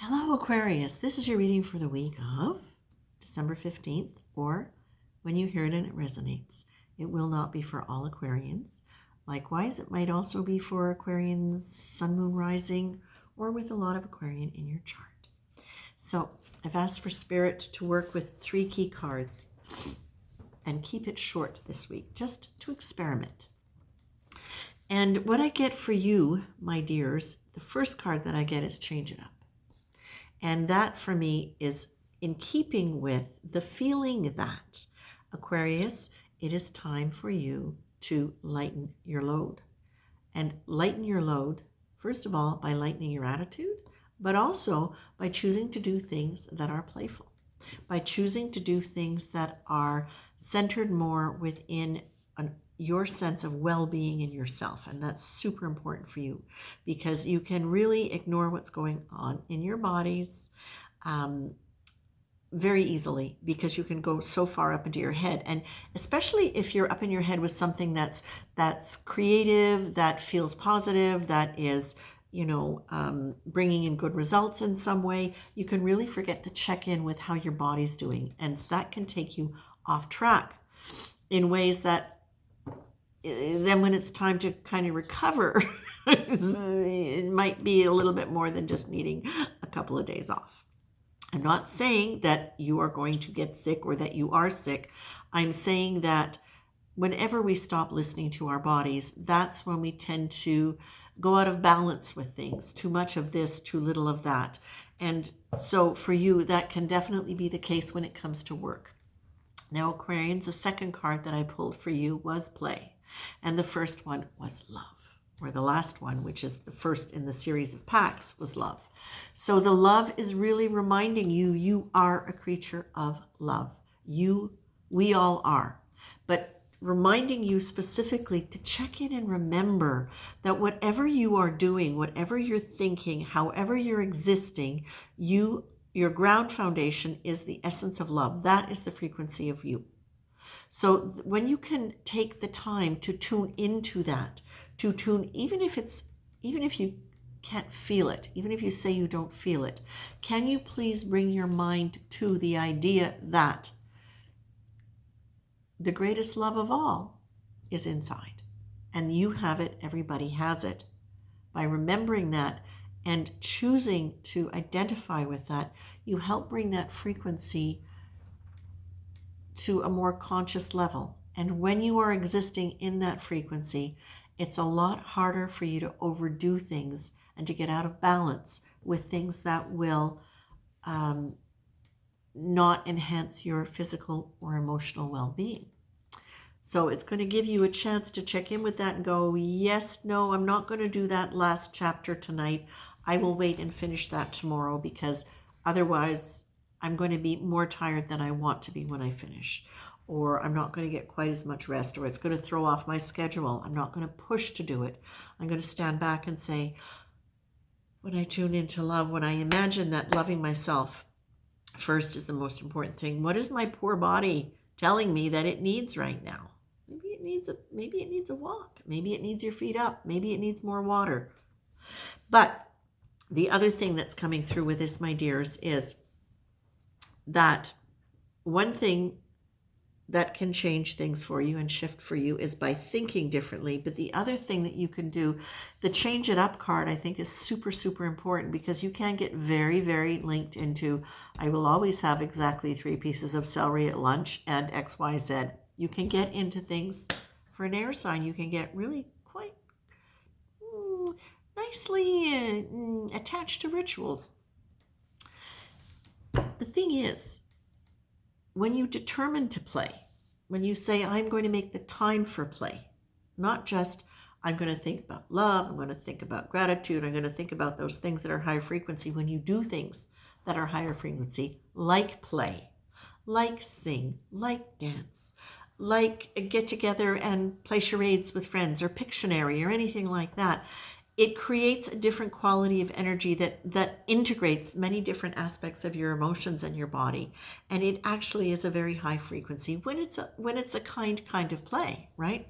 Hello, Aquarius. This is your reading for the week of December 15th, or when you hear it and it resonates. It will not be for all Aquarians. Likewise, it might also be for Aquarians, sun, moon, rising, or with a lot of Aquarian in your chart. So I've asked for Spirit to work with 3 key cards and keep it short this week, just to experiment. And what I get for you, my dears, the first card that I get is Change It Up. And that for me is in keeping with the feeling that, Aquarius, it is time for you to lighten your load. And lighten your load, first of all, by lightening your attitude, but also by choosing to do things that are playful, by choosing to do things that are centered more within your sense of well-being in yourself. And that's super important for you because you can really ignore what's going on in your bodies very easily, because you can go so far up into your head. And especially if you're up in your head with something that's creative, that feels positive, that is, bringing in good results in some way, you can really forget to check in with how your body's doing. And that can take you off track in ways that then when it's time to kind of recover, it might be a little bit more than just needing a couple of days off. I'm not saying that you are going to get sick or that you are sick. I'm saying that whenever we stop listening to our bodies, that's when we tend to go out of balance with things. Too much of this, too little of that. And so for you, that can definitely be the case when it comes to work. Now, Aquarians, the second card that I pulled for you was Play. And the first one was Love, or the last one, which is the first in the series of packs, was Love. So the love is really reminding you, you are a creature of love. We all are. But reminding you specifically to check in and remember that whatever you are doing, whatever you're thinking, however you're existing, your ground foundation is the essence of love. That is the frequency of you. So when you can take the time to tune into that, even if you can't feel it, even if you say you don't feel it, can you please bring your mind to the idea that the greatest love of all is inside, and you have it, everybody has it. By remembering that and choosing to identify with that, you help bring that frequency to a more conscious level. And when you are existing in that frequency, it's a lot harder for you to overdo things and to get out of balance with things that will not enhance your physical or emotional well-being. So it's going to give you a chance to check in with that and go, yes, no, I'm not going to do that last chapter tonight. I will wait and finish that tomorrow, because otherwise I'm going to be more tired than I want to be when I finish, or I'm not going to get quite as much rest, or it's going to throw off my schedule. I'm not going to push to do it. I'm going to stand back and say, when I tune into love, when I imagine that loving myself first is the most important thing, what is my poor body telling me that it needs right now? Maybe it needs a walk. Maybe it needs your feet up. Maybe it needs more water. But the other thing that's coming through with this, my dears, is that one thing that can change things for you and shift for you is by thinking differently. But the other thing that you can do, the Change It Up card, I think is super, super important, because you can get very, very linked into, I will always have exactly 3 pieces of celery at lunch and XYZ. You can get into things for an air sign. You can get really quite nicely attached to rituals. The thing is, when you determine to play, when you say, I'm going to make the time for play, not just I'm going to think about love, I'm going to think about gratitude, I'm going to think about those things that are higher frequency. When you do things that are higher frequency, like play, like sing, like dance, like get together and play charades with friends, or Pictionary, or anything like that, it creates a different quality of energy that integrates many different aspects of your emotions and your body. And it actually is a very high frequency when it's a kind of play, right?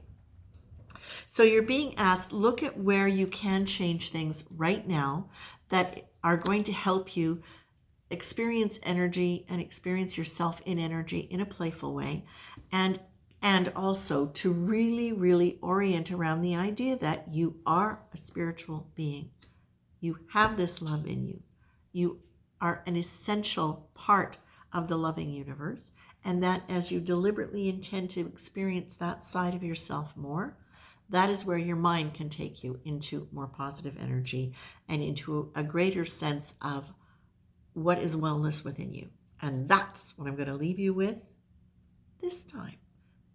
So you're being asked, look at where you can change things right now that are going to help you experience energy and experience yourself in energy in a playful way, and also to really orient around the idea that you are a spiritual being. You have this love in you. You are an essential part of the loving universe, and that as you deliberately intend to experience that side of yourself more, that is where your mind can take you into more positive energy and into a greater sense of what is wellness within you. And that's what I'm going to leave you with this time.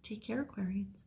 Take care, Aquarians.